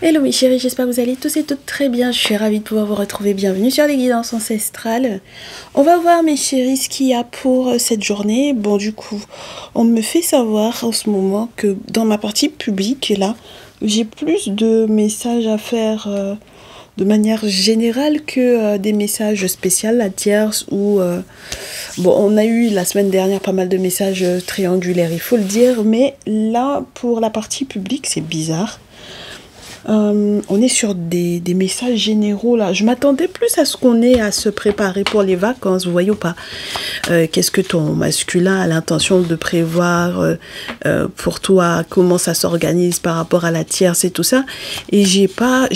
Hello mes chéris, j'espère que vous allez tous et toutes très bien. Je suis ravie de pouvoir vous retrouver. Bienvenue sur les guidances ancestrales. On va voir mes chéris ce qu'il y a pour cette journée. Bon, du coup, on me fait savoir en ce moment que dans ma partie publique, là, j'ai plus de messages à faire de manière générale que des messages spéciaux à tierce ou... Bon, on a eu la semaine dernière pas mal de messages triangulaires, il faut le dire, mais là, pour la partie publique, c'est bizarre. On est sur des messages généraux là. Je m'attendais plus à ce qu'on ait à se préparer pour les vacances, vous voyez ou pas. Qu'est-ce que ton masculin a l'intention de prévoir pour toi, comment ça s'organise par rapport à la tierce et tout ça. Et j'ai pas.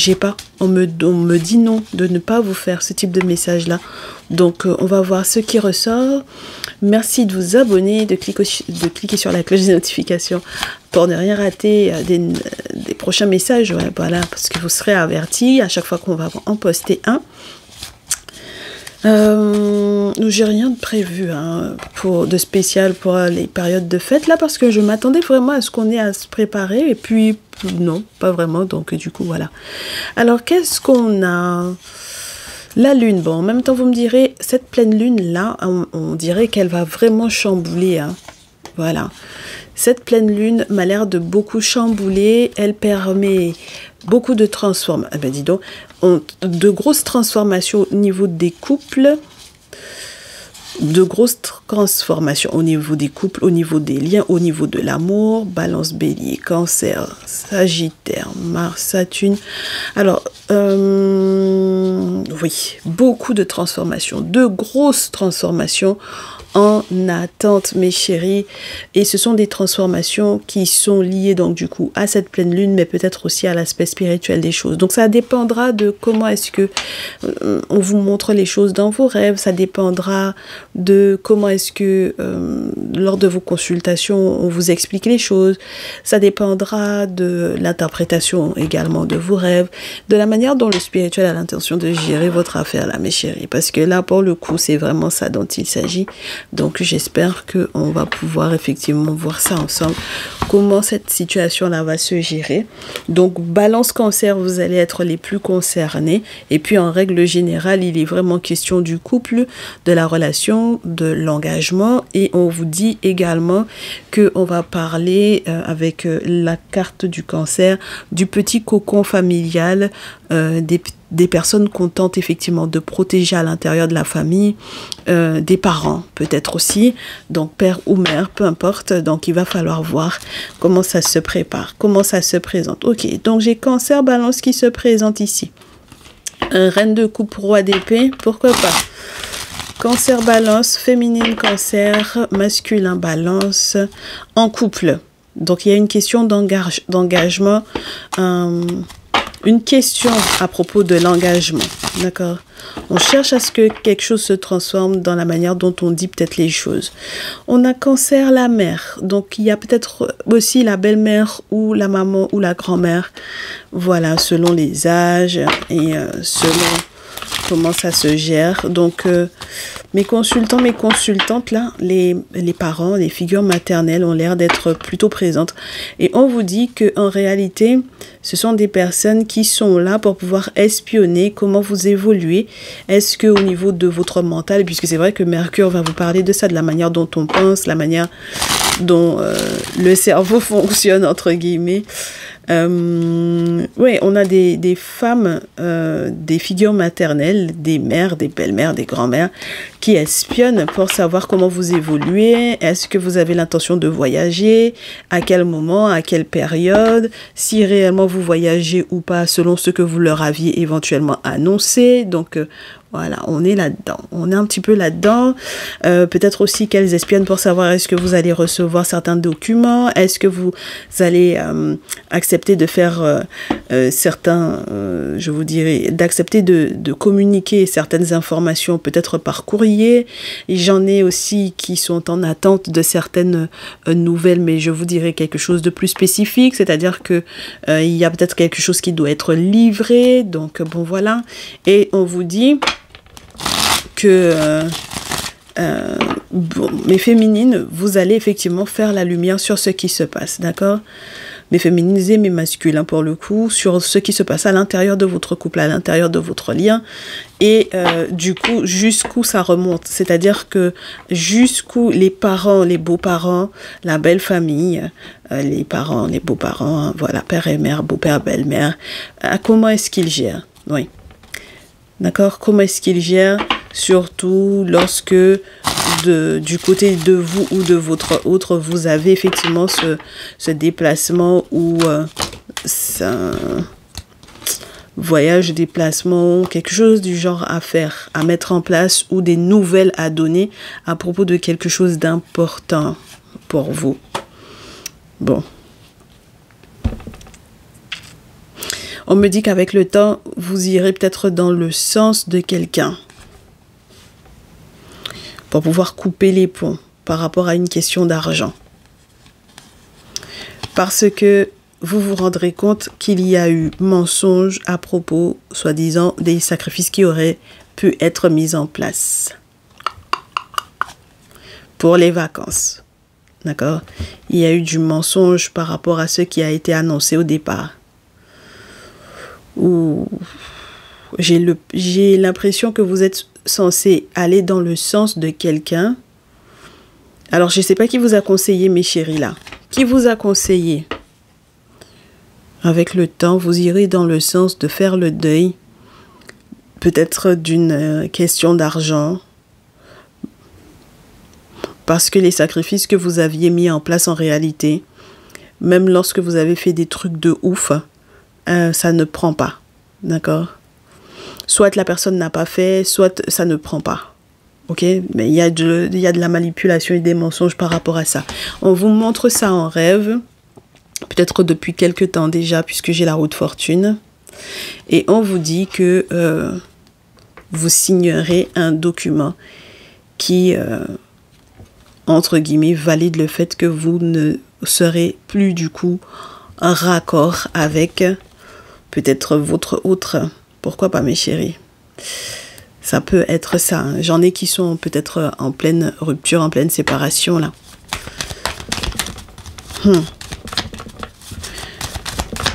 On me dit non, de ne pas vous faire ce type de message là. Donc on va voir ce qui ressort. Merci de vous abonner, de cliquer sur la cloche des notifications pour ne rien rater des prochains messages. Ouais, voilà, parce que vous serez avertis à chaque fois qu'on va en poster un. J'ai rien de prévu de spécial pour les périodes de fête là, parce que je m'attendais vraiment à ce qu'on ait à se préparer, et puis non, pas vraiment, donc du coup voilà. Alors qu'est-ce qu'on a? La lune, bon, en même temps vous me direz, cette pleine lune là, on dirait qu'elle va vraiment chambouler, voilà. Cette pleine lune m'a l'air de beaucoup chambouler, elle permet beaucoup de transformations, ben dis donc, de grosses transformations au niveau des couples, de grosses transformations au niveau des couples, au niveau des liens, au niveau de l'amour. Balance, Bélier, Cancer, Sagittaire, Mars, Saturne. Alors, oui, beaucoup de transformations, de grosses transformations en attente, mes chéris, et ce sont des transformations qui sont liées donc du coup à cette pleine lune, mais peut-être aussi à l'aspect spirituel des choses. Donc ça dépendra de comment est-ce que on vous montre les choses dans vos rêves, ça dépendra de comment est-ce que lors de vos consultations on vous explique les choses, ça dépendra de l'interprétation également de vos rêves, de la manière dont le spirituel a l'intention de gérer votre affaire là, mes chéris, parce que là pour le coup c'est vraiment ça dont il s'agit. Donc j'espère qu'on va pouvoir effectivement voir ça ensemble, comment cette situation-là va se gérer. Donc Balance, Cancer, vous allez être les plus concernés. Et puis en règle générale, il est vraiment question du couple, de la relation, de l'engagement. Et on vous dit également qu'on va parler avec la carte du Cancer, du petit cocon familial, des personnes qu'on tente effectivement de protéger à l'intérieur de la famille, des parents peut-être aussi, donc père ou mère, peu importe. Donc il va falloir voir comment ça se prépare, comment ça se présente. Ok, donc j'ai Cancer, Balance qui se présente ici. Reine de coupe, Roi d'épée, pourquoi pas. Cancer, Balance, féminine Cancer, masculin Balance, en couple. Donc il y a une question d'engagement, une question à propos de l'engagement, d'accord? On cherche à ce que quelque chose se transforme dans la manière dont on dit peut-être les choses. On a Cancer, la mère, donc il y a peut-être aussi la belle-mère ou la maman ou la grand-mère, voilà, selon les âges et selon comment ça se gère. Donc mes consultants, mes consultantes là, les parents, les figures maternelles ont l'air d'être plutôt présentes, et on vous dit que en réalité ce sont des personnes qui sont là pour pouvoir espionner comment vous évoluez. Est-ce que au niveau de votre mental, puisque c'est vrai que Mercure va vous parler de ça, de la manière dont on pense, la manière dont le cerveau fonctionne entre guillemets. Oui, on a des femmes, des figures maternelles, des mères, des belles-mères, des grands-mères qui espionnent pour savoir comment vous évoluez. Est-ce que vous avez l'intention de voyager? À quel moment? À quelle période? Si réellement vous voyagez ou pas, selon ce que vous leur aviez éventuellement annoncé. Donc voilà, on est là-dedans. On est un petit peu là-dedans. Peut-être aussi qu'elles espionnent pour savoir est-ce que vous allez recevoir certains documents. Est-ce que vous allez accepter de faire certains, je vous dirais, d'accepter de communiquer certaines informations peut-être par courrier. Et j'en ai aussi qui sont en attente de certaines nouvelles, mais je vous dirais quelque chose de plus spécifique, c'est-à-dire que il y a peut-être quelque chose qui doit être livré. Donc bon voilà. Et on vous dit que bon, mes féminines, vous allez effectivement faire la lumière sur ce qui se passe, d'accord? mes féminisés, mes masculins pour le coup, sur ce qui se passe à l'intérieur de votre couple, à l'intérieur de votre lien. Et du coup, jusqu'où ça remonte. C'est-à-dire que jusqu'où les parents, les beaux-parents, la belle famille, les parents, les beaux-parents, hein, voilà, père et mère, beau-père, belle-mère, comment est-ce qu'ils gèrent? Oui. D'accord? Comment est-ce qu'ils gèrent? Surtout lorsque du côté de vous ou de votre autre, vous avez effectivement ce déplacement ou un voyage, déplacement, quelque chose du genre à faire, à mettre en place ou des nouvelles à donner à propos de quelque chose d'important pour vous. Bon. On me dit qu'avec le temps, vous irez peut-être dans le sens de quelqu'un pour pouvoir couper les ponts par rapport à une question d'argent. Parce que vous vous rendrez compte qu'il y a eu mensonge à propos, soi-disant, des sacrifices qui auraient pu être mis en place pour les vacances. D'accord? Il y a eu du mensonge par rapport à ce qui a été annoncé au départ. Ou j'ai l'impression que vous êtes censé aller dans le sens de quelqu'un. Alors, je ne sais pas qui vous a conseillé, mes chéris, là. Qui vous a conseillé? Avec le temps, vous irez dans le sens de faire le deuil, peut-être d'une question d'argent, parce que les sacrifices que vous aviez mis en place en réalité, même lorsque vous avez fait des trucs de ouf, ça ne prend pas, d'accord? Soit la personne n'a pas fait, soit ça ne prend pas, ok? Mais il y a de la manipulation et des mensonges par rapport à ça. On vous montre ça en rêve, peut-être depuis quelque temps déjà, puisque j'ai la roue de fortune. Et on vous dit que vous signerez un document qui, entre guillemets, valide le fait que vous ne serez plus du coup en raccord avec peut-être votre autre. Pourquoi pas, mes chéris? Ça peut être ça. Hein. J'en ai qui sont peut-être en pleine rupture, en pleine séparation, là.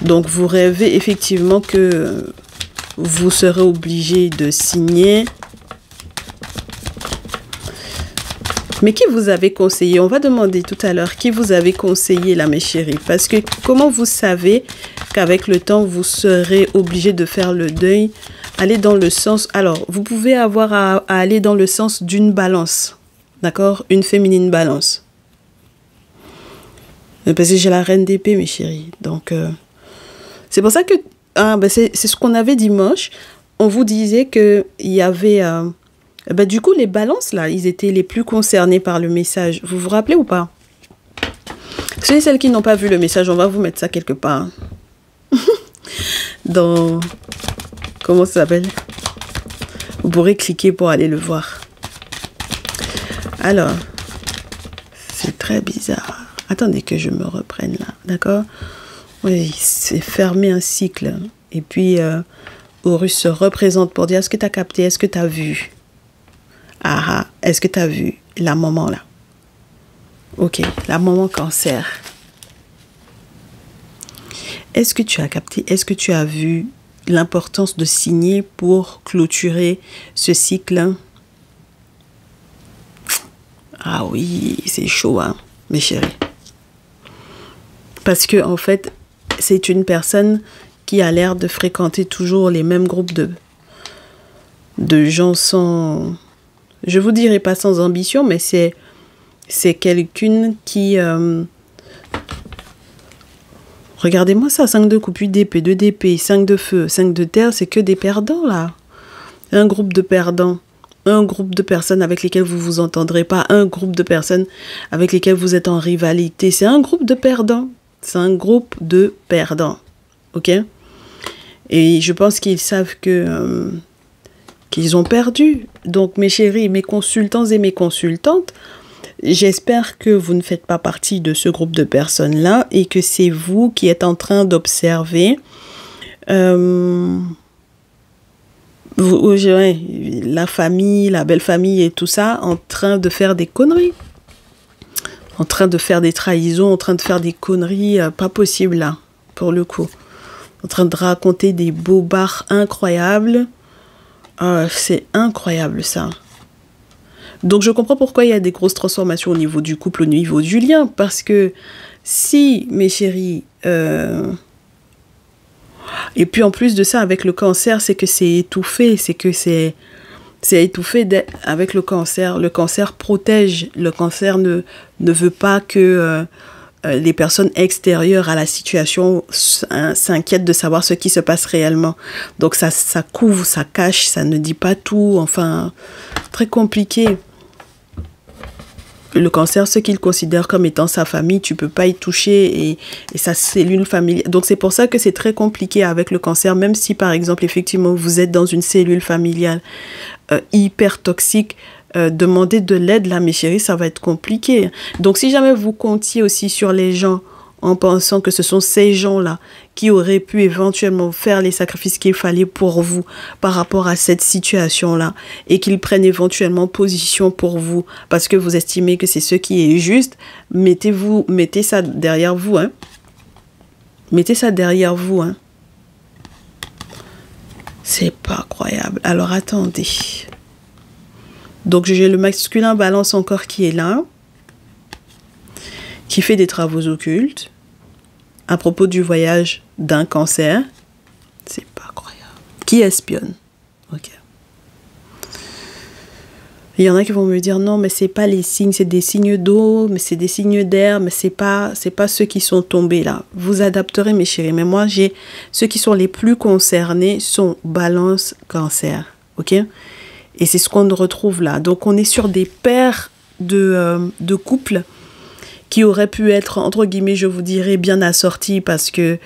Donc, vous rêvez effectivement que vous serez obligé de signer. Mais qui vous avez conseillé? On va demander tout à l'heure qui vous avez conseillé là, mes chéris. Parce que comment vous savez qu'avec le temps, vous serez obligé de faire le deuil? Aller dans le sens... Alors, vous pouvez avoir à aller dans le sens d'une balance. D'accord? Une féminine balance. Parce que j'ai la reine d'épée, mes chéris. Donc, c'est pour ça que... c'est ce qu'on avait dimanche. On vous disait qu'il y avait... du coup, les balances, là, ils étaient les plus concernés par le message. Vous vous rappelez ou pas? Celles qui n'ont pas vu le message, on va vous mettre ça quelque part. Dans... Comment ça s'appelle? Vous pourrez cliquer pour aller le voir. Alors, c'est très bizarre. Attendez que je me reprenne là, d'accord? Oui, c'est fermer un cycle. Et puis, Horus se représente pour dire, est-ce que tu as capté? Est-ce que tu as vu? Ah, est-ce que tu as vu la maman là? Ok, la maman cancer. Est-ce que tu as capté? Est-ce que tu as vu l'importance de signer pour clôturer ce cycle? Ah oui, c'est chaud, hein, mes chéris. Parce que, en fait, c'est une personne qui a l'air de fréquenter toujours les mêmes groupes de gens sans... Je vous dirai pas sans ambition, mais c'est quelqu'une qui... Regardez-moi ça, 5 de coupe, 8 d'épée, 2 d'épée, 5 de feu, 5 de terre, c'est que des perdants là. Un groupe de perdants, un groupe de personnes avec lesquelles vous vous entendrez pas, un groupe de personnes avec lesquelles vous êtes en rivalité. C'est un groupe de perdants. C'est un groupe de perdants. Ok? Et je pense qu'ils savent que... qu'ils ont perdu. Donc, mes chéris, mes consultants et mes consultantes, j'espère que vous ne faites pas partie de ce groupe de personnes-là et que c'est vous qui êtes en train d'observer la famille, la belle famille et tout ça en train de faire des conneries. en train de faire des trahisons, en train de faire des conneries, pas possible là, pour le coup. En train de raconter des bobards incroyables. C'est incroyable ça. Donc je comprends pourquoi il y a des grosses transformations au niveau du couple, au niveau du lien. Parce que si, mes chéris... Et puis en plus de ça, avec le cancer, c'est que c'est étouffé. C'est que c'est étouffé avec le cancer. Le cancer protège. Le cancer ne veut pas que... les personnes extérieures à la situation s'inquiètent de savoir ce qui se passe réellement. Donc ça couvre, ça cache, ça ne dit pas tout. Enfin, très compliqué. Le cancer, ce qu'il considère comme étant sa famille, tu peux pas y toucher et sa cellule familiale. Donc c'est pour ça que c'est très compliqué avec le cancer, même si par exemple, effectivement, vous êtes dans une cellule familiale hyper toxique, demander de l'aide là, mes chéris, ça va être compliqué. Donc si jamais vous comptiez aussi sur les gens en pensant que ce sont ces gens-là qui auraient pu éventuellement faire les sacrifices qu'il fallait pour vous par rapport à cette situation-là et qu'ils prennent éventuellement position pour vous parce que vous estimez que c'est ce qui est juste, mettez ça derrière vous, hein. Mettez ça derrière vous, hein. C'est pas croyable. Alors attendez. Donc j'ai le masculin balance encore qui est là, qui fait des travaux occultes à propos du voyage d'un cancer. C'est pas croyable. Qui espionne. Ok. Il y en a qui vont me dire non, mais c'est pas les signes, c'est des signes d'eau, mais c'est des signes d'air, mais c'est pas ceux qui sont tombés là. Vous adapterez mes chéris, mais moi j'ai ceux qui sont les plus concernés sont balance cancer. Ok. Et c'est ce qu'on retrouve là. Donc, on est sur des paires de couples qui auraient pu être, entre guillemets, je vous dirais, bien assortis parce que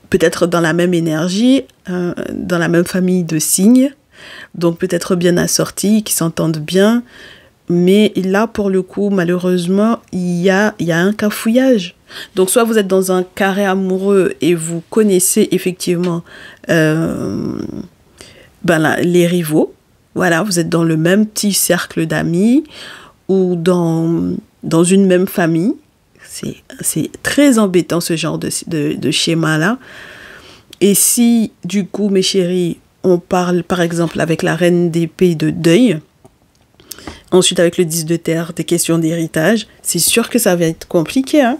peut-être dans la même énergie, dans la même famille de signes. Donc, peut-être bien assortis, qui s'entendent bien. Mais là, pour le coup, malheureusement, il y a un cafouillage. Donc, soit vous êtes dans un carré amoureux et vous connaissez effectivement... les rivaux, voilà, vous êtes dans le même petit cercle d'amis ou dans une même famille. C'est très embêtant ce genre de schéma-là. Et si, du coup, mes chéris, on parle, par exemple, avec la reine d'épée de deuil, ensuite avec le 10 de terre, des questions d'héritage, c'est sûr que ça va être compliqué, hein.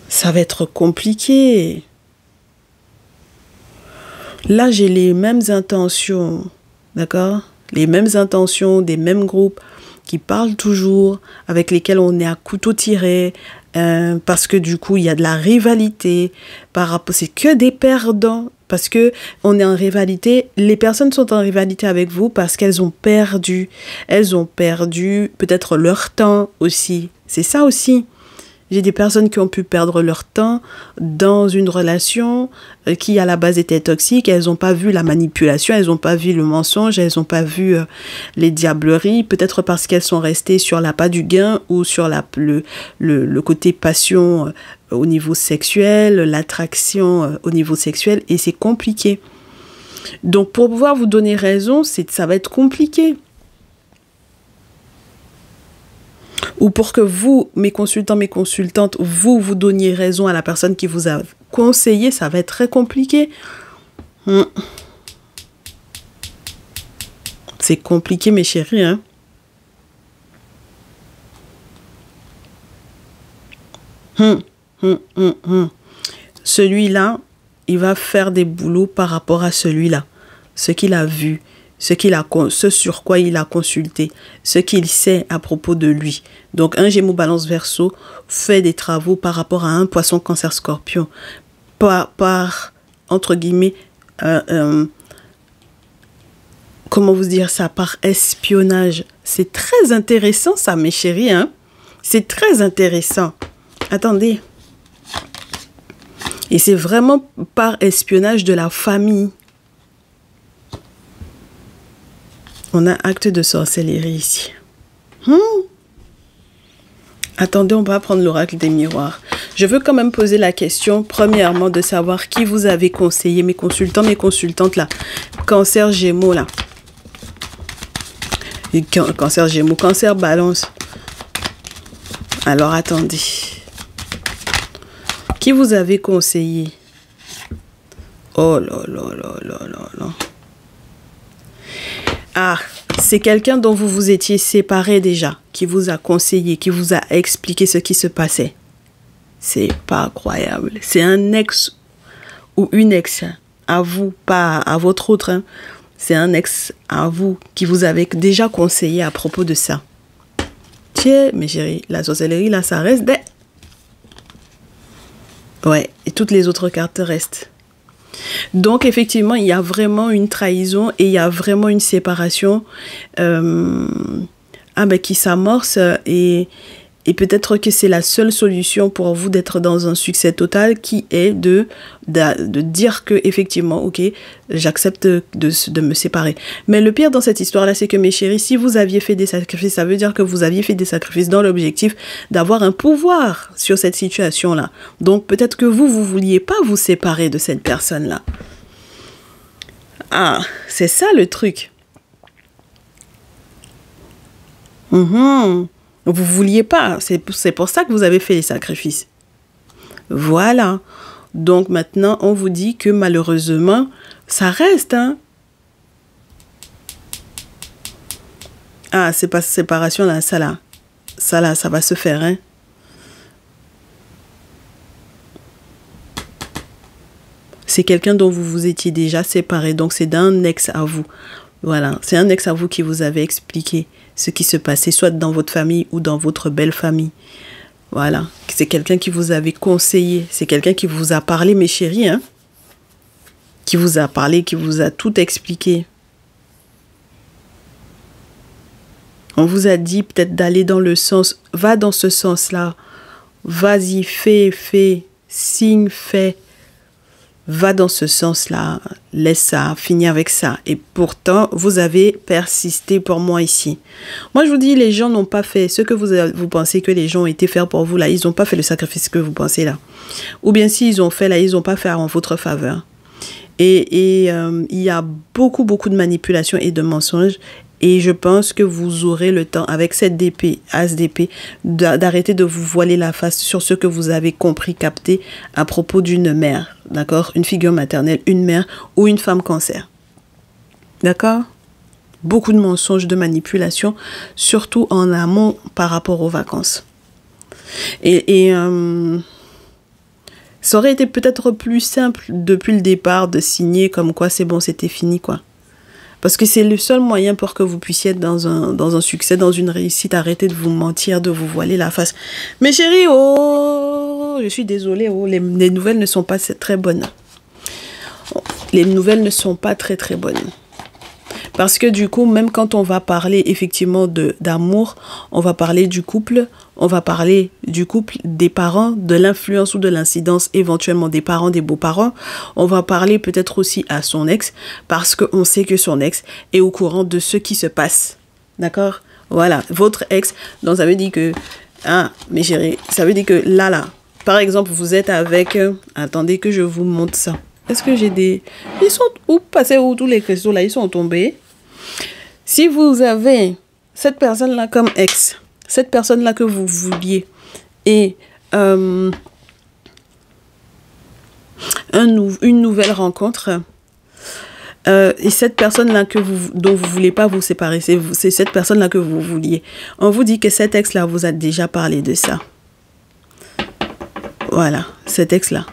Ça va être compliqué. Là, j'ai les mêmes intentions, d'accord? Les mêmes intentions des mêmes groupes qui parlent toujours, avec lesquels on est à couteau tiré, parce que du coup, il y a de la rivalité. C'est que des perdants, parce que on est en rivalité. Les personnes sont en rivalité avec vous parce qu'elles ont perdu. Elles ont perdu peut-être leur temps aussi. C'est ça aussi. J'ai des personnes qui ont pu perdre leur temps dans une relation qui à la base était toxique. Elles n'ont pas vu la manipulation, elles n'ont pas vu le mensonge, elles n'ont pas vu les diableries. Peut-être parce qu'elles sont restées sur l'appât du gain ou sur le côté passion au niveau sexuel, l'attraction au niveau sexuel. Et c'est compliqué. Donc pour pouvoir vous donner raison, ça va être compliqué. Ou pour que vous, mes consultants, mes consultantes, vous donniez raison à la personne qui vous a conseillé, ça va être très compliqué. C'est compliqué, mes chéris, hein. Celui-là, il va faire des boulots par rapport à celui-là. Ce qu'il a vu. Ce sur quoi il a consulté, ce qu'il sait à propos de lui. Donc, un Gémeaux Balance Verseau fait des travaux par rapport à un Poisson Cancer Scorpion, par entre guillemets, comment vous dire ça, par espionnage. C'est très intéressant ça, mes chéris, hein. C'est très intéressant. Attendez. Et c'est vraiment par espionnage de la famille. On a acte de sorcellerie ici. Attendez, on va prendre l'oracle des miroirs. Je veux quand même poser la question, premièrement, de savoir qui vous avez conseillé, mes consultants, mes consultantes là. Cancer, Gémeaux là. Cancer Gémeaux, Cancer Balance. Alors, attendez. Qui vous avez conseillé? Oh là là là là là là. Ah, c'est quelqu'un dont vous vous étiez séparé déjà, qui vous a conseillé, qui vous a expliqué ce qui se passait. C'est pas incroyable. C'est un ex ou une ex à vous, pas à votre autre. Hein. C'est un ex à vous qui vous avait déjà conseillé à propos de ça. Tiens, mes chéris, la sorcellerie, là, ça reste des... Ouais, et toutes les autres cartes restent. Donc, effectivement, il y a vraiment une trahison et il y a vraiment une séparation qui s'amorce et peut-être que c'est la seule solution pour vous d'être dans un succès total qui est de dire que effectivement, ok, j'accepte de me séparer. Mais le pire dans cette histoire-là, c'est que mes chéris, si vous aviez fait des sacrifices, ça veut dire que vous aviez fait des sacrifices dans l'objectif d'avoir un pouvoir sur cette situation-là. Donc peut-être que vous vouliez pas vous séparer de cette personne-là. Ah, c'est ça le truc. Vous vouliez pas. C'est pour ça que vous avez fait les sacrifices. Voilà. Donc maintenant, on vous dit que malheureusement, ça reste. Hein? Ah, c'est pas séparation là, ça là. Ça là, ça va se faire. Hein? C'est quelqu'un dont vous vous étiez déjà séparé. Donc c'est d'un ex à vous. Voilà. C'est un ex à vous qui vous avait expliqué ce qui se passait, soit dans votre famille ou dans votre belle famille. Voilà. C'est quelqu'un qui vous avait conseillé. C'est quelqu'un qui vous a parlé, mes chéris. Hein? Qui vous a parlé, qui vous a tout expliqué. On vous a dit peut-être d'aller dans le sens, va dans ce sens-là. Vas-y, fais, signe, fais. Va dans ce sens-là, laisse ça, finis avec ça. Et pourtant, vous avez persisté pour moi ici. Moi, je vous dis, les gens n'ont pas fait ce que vous pensez que les gens ont été faire pour vous là. Ils n'ont pas fait le sacrifice que vous pensez là. Ou bien s'ils ont fait là, ils n'ont pas fait en votre faveur. Et il y a beaucoup de manipulations et de mensonges. Et je pense que vous aurez le temps, avec cette DP, As d'épée, d'arrêter de vous voiler la face sur ce que vous avez compris, capté à propos d'une mère, d'accord? Une figure maternelle, une mère ou une femme cancer. D'accord? Beaucoup de mensonges, de manipulations, surtout en amont par rapport aux vacances. Et ça aurait été peut-être plus simple depuis le départ de signer comme quoi c'est bon, c'était fini, quoi. Parce que c'est le seul moyen pour que vous puissiez être dans un succès, dans une réussite. Arrêtez de vous mentir, de vous voiler la face. Mes chéris, oh, je suis désolée, oh, les nouvelles ne sont pas très bonnes. Les nouvelles ne sont pas très bonnes. Parce que du coup, même quand on va parler effectivement d'amour, on va parler du couple, des parents, de l'influence ou de l'incidence éventuellement des parents, des beaux-parents. On va parler peut-être aussi à son ex, parce qu'on sait que son ex est au courant de ce qui se passe. D'accord? Voilà, votre ex, donc ça veut dire que, ah, mes chéris, ça veut dire que là, par exemple, vous êtes avec, attendez que je vous montre ça. Est-ce que j'ai des... Ils sont où passés où tous les cristaux là, ils sont tombés? Si vous avez cette personne-là comme ex, cette personne-là que vous vouliez, et une nouvelle rencontre, et cette personne-là dont vous ne voulez pas vous séparer, c'est cette personne-là que vous vouliez. On vous dit que cet ex-là vous a déjà parlé de ça. Voilà, cet ex-là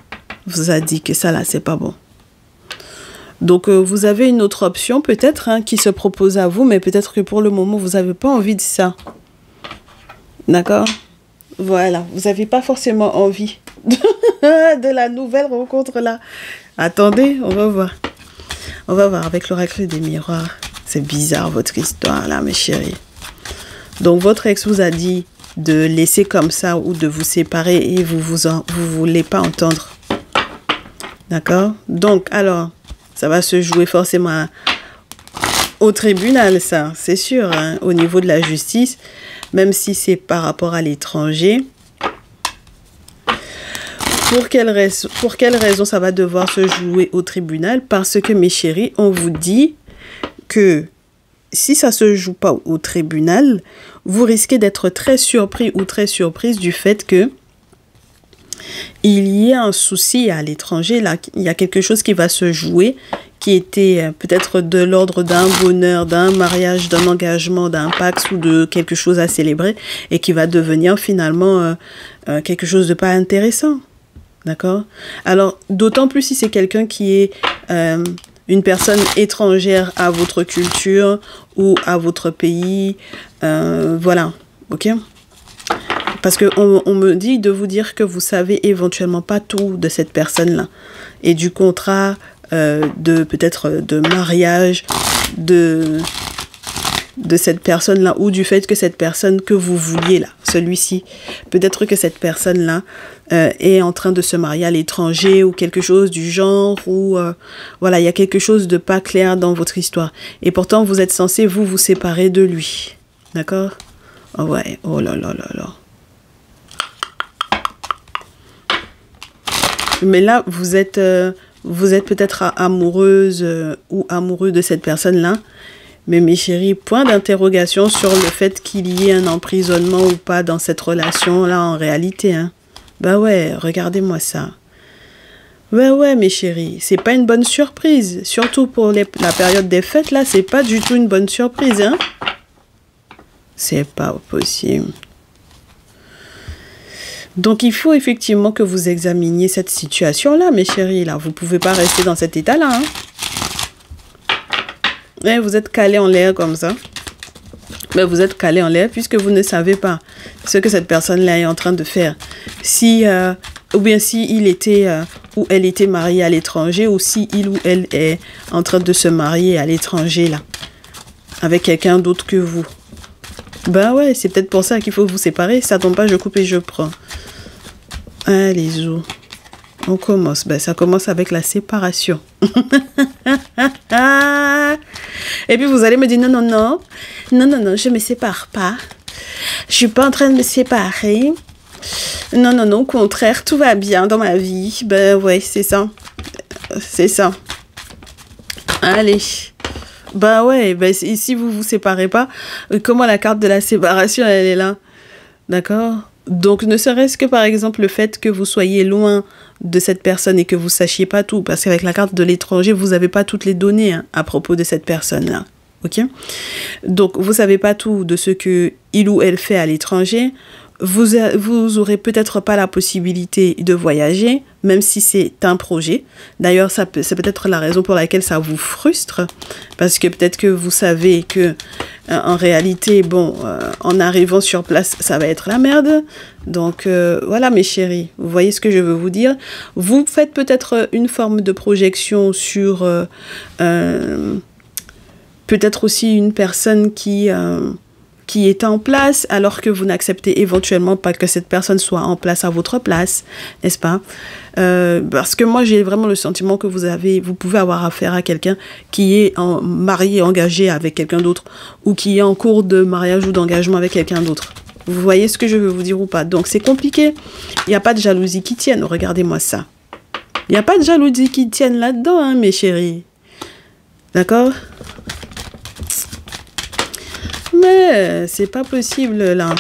vous a dit que ça là, c'est pas bon. Donc, vous avez une autre option peut-être qui se propose à vous, mais peut-être que pour le moment, vous n'avez pas envie de ça. D'accord? Voilà, vous n'avez pas forcément envie de la nouvelle rencontre là. Attendez, on va voir. On va voir avec l'oracle des miroirs. C'est bizarre votre histoire là, mes chéris. Donc, votre ex vous a dit de laisser comme ça ou de vous séparer et vous voulez pas entendre. D'accord? Donc, alors... ça va se jouer forcément au tribunal, ça, c'est sûr, hein, au niveau de la justice, même si c'est par rapport à l'étranger. Pour quelle raison ça va devoir se jouer au tribunal? Parce que, mes chéris, on vous dit que si ça se joue pas au tribunal, vous risquez d'être très surpris ou très surprise du fait que il y a un souci à l'étranger, là, il y a quelque chose qui va se jouer, qui était peut-être de l'ordre d'un bonheur, d'un mariage, d'un engagement, d'un pax ou de quelque chose à célébrer, et qui va devenir finalement quelque chose de pas intéressant. D'accord? Alors, d'autant plus si c'est quelqu'un qui est une personne étrangère à votre culture ou à votre pays. Voilà. Ok? Parce qu'on me dit de vous dire que vous savez éventuellement pas tout de cette personne-là. Et du contrat, peut-être de mariage, de cette personne-là, ou du fait que cette personne que vous vouliez là, celui-ci, peut-être que cette personne-là est en train de se marier à l'étranger ou quelque chose du genre, ou voilà, il y a quelque chose de pas clair dans votre histoire. Et pourtant, vous êtes censé vous séparer de lui. D'accord? Oh ouais, oh là là là là. Mais là, vous êtes peut-être amoureuse ou amoureux de cette personne-là. Mais mes chéris, point d'interrogation sur le fait qu'il y ait un emprisonnement ou pas dans cette relation-là en réalité. Hein. Bah ouais, regardez-moi ça. Bah ouais, mes chéris, c'est pas une bonne surprise. Surtout pour la période des fêtes, là, c'est pas du tout une bonne surprise. Hein. C'est pas possible. Donc, il faut effectivement que vous examiniez cette situation-là, mes chéris. Là, vous ne pouvez pas rester dans cet état-là. Hein. Et vous êtes calés en l'air comme ça. Mais vous êtes calés en l'air puisque vous ne savez pas ce que cette personne-là est en train de faire. Ou bien si il était ou elle était mariée à l'étranger, ou si il ou elle est en train de se marier à l'étranger, là, avec quelqu'un d'autre que vous. Ben ouais, c'est peut-être pour ça qu'il faut vous séparer. Ça tombe pas, je coupe et je prends. Allez, zou. On commence. Ben, ça commence avec la séparation. Et puis, vous allez me dire, non, non, non. Non, non, non, je me sépare pas. Je suis pas en train de me séparer. Non, non, non, au contraire, tout va bien dans ma vie. Ben ouais, c'est ça. C'est ça. Allez. Ben ouais, ben, si vous vous séparez pas, comment la carte de la séparation, elle est là? D'accord? Donc, ne serait-ce que par exemple le fait que vous soyez loin de cette personne et que vous sachiez pas tout, parce qu'avec la carte de l'étranger, vous n'avez pas toutes les données hein, à propos de cette personne-là. Ok? Donc, vous savez pas tout de ce que il ou elle fait à l'étranger. Vous aurez peut-être pas la possibilité de voyager, même si c'est un projet. D'ailleurs, c'est peut-être la raison pour laquelle ça vous frustre, parce que peut-être que vous savez que en réalité, bon, en arrivant sur place, ça va être la merde. Donc, voilà, mes chéris, vous voyez ce que je veux vous dire. Vous faites peut-être une forme de projection sur peut-être aussi une personne qui est en place, alors que vous n'acceptez éventuellement pas que cette personne soit en place à votre place, n'est-ce pas? Parce que moi, j'ai vraiment le sentiment que vous pouvez avoir affaire à quelqu'un qui est marié, engagé avec quelqu'un d'autre, ou qui est en cours de mariage ou d'engagement avec quelqu'un d'autre. Vous voyez ce que je veux vous dire ou pas? Donc, c'est compliqué. Il n'y a pas de jalousie qui tienne. Regardez-moi ça. Il n'y a pas de jalousie qui tienne là-dedans, hein, mes chéris. D'accord? Mais c'est pas possible là.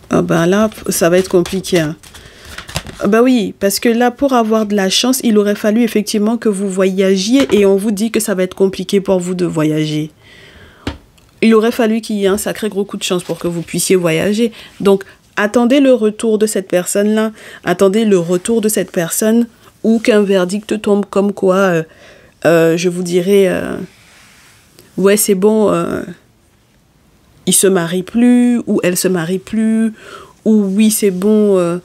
Ah ben là, ça va être compliqué. Hein. Bah oui, parce que là, pour avoir de la chance, il aurait fallu effectivement que vous voyagiez et on vous dit que ça va être compliqué pour vous de voyager. Il aurait fallu qu'il y ait un sacré gros coup de chance pour que vous puissiez voyager. Donc, attendez le retour de cette personne-là. Attendez le retour de cette personne ou qu'un verdict tombe comme quoi... je vous dirais, ouais, c'est bon, il se marie plus, ou elle se marie plus, ou oui, c'est bon,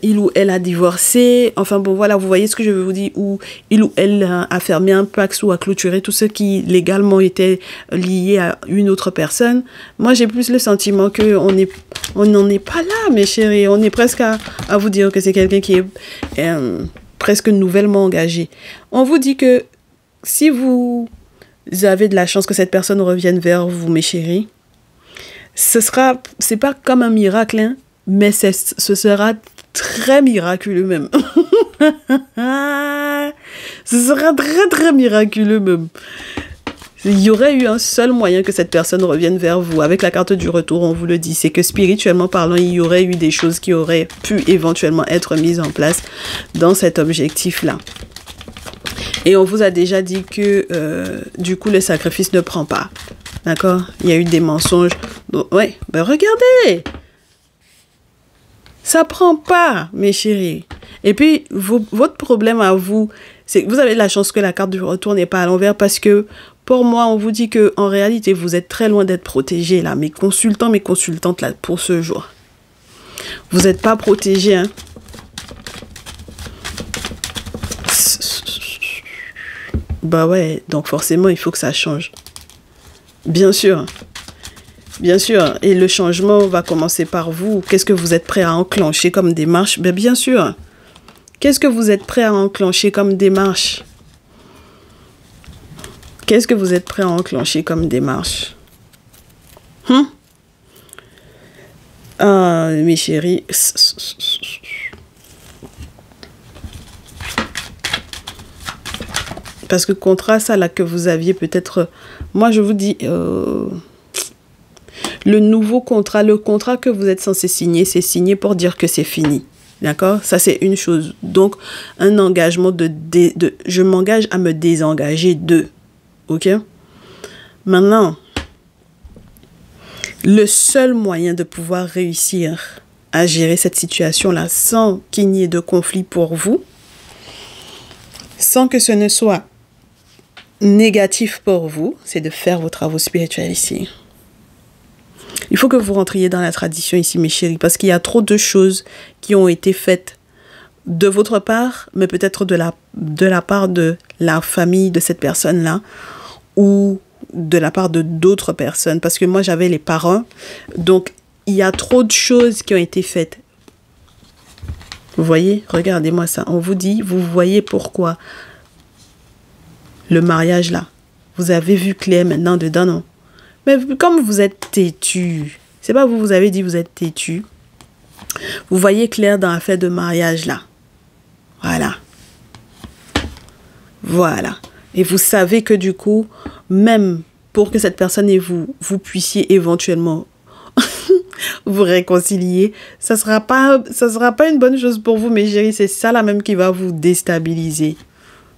il ou elle a divorcé. Enfin bon, voilà, vous voyez ce que je veux vous dire, ou il ou elle a fermé un pax ou a clôturé tout ce qui légalement était lié à une autre personne. Moi, j'ai plus le sentiment qu'on n'en est pas là, mes chéris. On est presque à vous dire que c'est quelqu'un qui est presque nouvellement engagé. On vous dit que si vous avez de la chance que cette personne revienne vers vous, mes chéris, c'est pas comme un miracle, hein, mais ce sera très miraculeux même. Ce sera très, très miraculeux même. Il y aurait eu un seul moyen que cette personne revienne vers vous. Avec la carte du retour, on vous le dit. C'est que spirituellement parlant, il y aurait eu des choses qui auraient pu éventuellement être mises en place dans cet objectif-là. Et on vous a déjà dit que, du coup, le sacrifice ne prend pas. D'accord? Il y a eu des mensonges. Donc, ouais, ben regardez! Ça prend pas, mes chéris. Et puis, votre problème à vous, c'est que vous avez la chance que la carte du retour n'est pas à l'envers parce que, pour moi, on vous dit que en réalité, vous êtes très loin d'être protégés, là. Mes consultants, mes consultantes, là, pour ce jour. Vous n'êtes pas protégés, hein. Bah ouais, donc forcément, il faut que ça change. Bien sûr. Bien sûr. Et le changement va commencer par vous. Qu'est-ce que vous êtes prêt à enclencher comme démarche? Ben, bien sûr. Qu'est-ce que vous êtes prêt à enclencher comme démarche? Qu'est-ce que vous êtes prêt à enclencher comme démarche? Ah, mes chéris. Parce que contrat, ça là que vous aviez peut-être... Moi, je vous dis... le nouveau contrat, le contrat que vous êtes censé signer, c'est signé pour dire que c'est fini. D'accord? Ça, c'est une chose. Donc, un engagement je m'engage à me désengager de... OK? Maintenant, le seul moyen de pouvoir réussir à gérer cette situation-là sans qu'il n'y ait de conflit pour vous, sans que ce ne soit négatif pour vous, c'est de faire vos travaux spirituels ici. Il faut que vous rentriez dans la tradition ici, mes chéris, parce qu'il y a trop de choses qui ont été faites de votre part, mais peut-être de la part de la famille de cette personne-là, ou de la part de d'autres personnes. Parce que moi, j'avais les parents, donc il y a trop de choses qui ont été faites. Vous voyez? Regardez-moi ça. On vous dit, vous voyez pourquoi le mariage là. Vous avez vu clair maintenant dedans, non? Mais comme vous êtes têtu, c'est pas vous avez dit vous êtes têtu. Vous voyez clair dans l'affaire de mariage là. Voilà. Voilà. Et vous savez que du coup, même pour que cette personne et vous puissiez éventuellement vous réconcilier, ça sera pas une bonne chose pour vous, mes chéris. C'est ça là même qui va vous déstabiliser.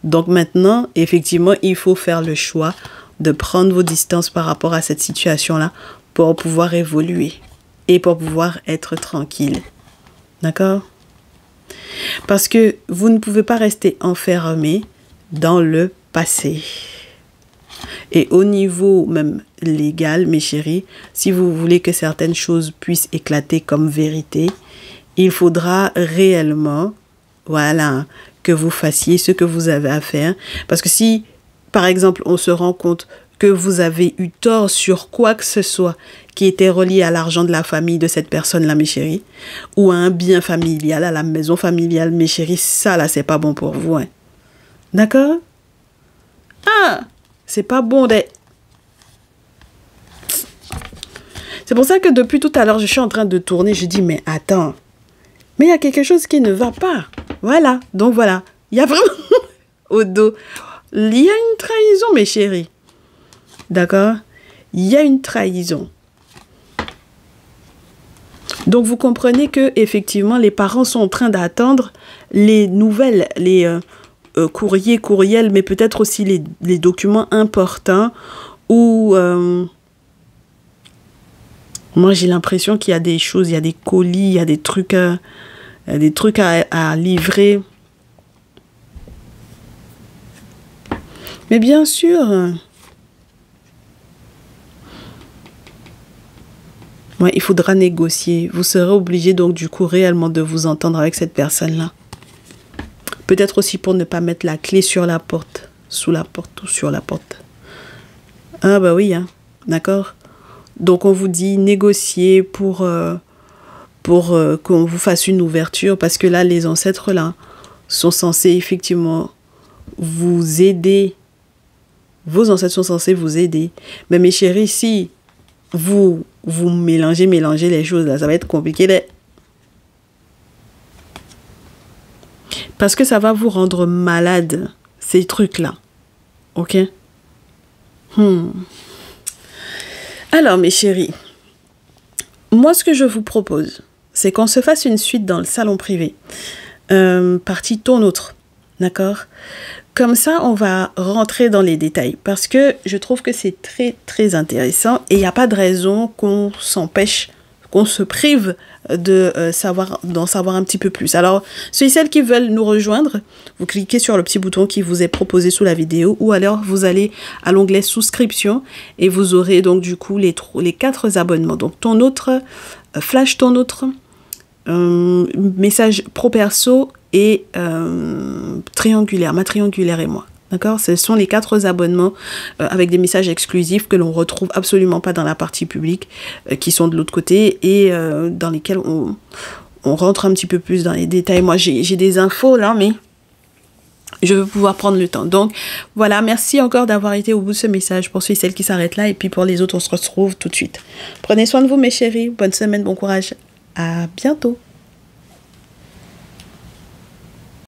Donc maintenant, effectivement, il faut faire le choix de prendre vos distances par rapport à cette situation-là pour pouvoir évoluer et pour pouvoir être tranquille. D'accord? Parce que vous ne pouvez pas rester enfermé dans le passé. Et au niveau même légal, mes chéris, si vous voulez que certaines choses puissent éclater comme vérité, il faudra réellement, voilà, que vous fassiez ce que vous avez à faire. Parce que si, par exemple, on se rend compte que vous avez eu tort sur quoi que ce soit qui était relié à l'argent de la famille de cette personne-là, mes chéris, ou à un bien familial, à la maison familiale, mes chéris, ça là, c'est pas bon pour vous. Hein. D'accord? Ah! C'est pas bon d'être... C'est pour ça que depuis tout à l'heure, je suis en train de tourner, je dis, mais attends, mais il y a quelque chose qui ne va pas. Voilà, donc voilà, il y a vraiment au dos, il y a une trahison, mes chéris. D'accord? Il y a une trahison. Donc, vous comprenez que effectivement, les parents sont en train d'attendre les nouvelles, les courriels, mais peut-être aussi les documents importants où... moi, j'ai l'impression qu'il y a des choses, il y a des colis, il y a des trucs à livrer. Mais bien sûr... Ouais, il faudra négocier. Vous serez obligé donc du coup réellement de vous entendre avec cette personne-là. Peut-être aussi pour ne pas mettre la clé sur la porte, sous la porte ou sur la porte. Ah bah oui, hein, d'accord. Donc on vous dit négocier pour qu'on vous fasse une ouverture parce que là les ancêtres là sont censés effectivement vous aider. Vos ancêtres sont censés vous aider. Mais mes chéris, si vous mélangez les choses là, ça va être compliqué. Parce que ça va vous rendre malade. ces trucs-là. Ok? Alors, mes chéris, moi, ce que je vous propose, c'est qu'on se fasse une suite dans le salon privé. Partie ton autre. D'accord? Comme ça, on va rentrer dans les détails parce que je trouve que c'est très, très intéressant et il n'y a pas de raison qu'on s'empêche, qu'on se prive d'en savoir un petit peu plus. Alors, ceux et celles qui veulent nous rejoindre, vous cliquez sur le petit bouton qui vous est proposé sous la vidéo ou alors vous allez à l'onglet souscription et vous aurez donc du coup les 4 abonnements. Donc, ton autre, flash ton autre, message pro perso et triangulaire, ma triangulaire et moi. D'accord? Ce sont les 4 abonnements avec des messages exclusifs que l'on retrouve absolument pas dans la partie publique, qui sont de l'autre côté et dans lesquels on rentre un petit peu plus dans les détails. Moi, j'ai des infos là, mais je veux pouvoir prendre le temps. Donc, voilà, merci encore d'avoir été au bout de ce message pour ceux et celles qui s'arrêtent là. Et puis pour les autres, on se retrouve tout de suite. Prenez soin de vous, mes chéris. Bonne semaine, bon courage. À bientôt.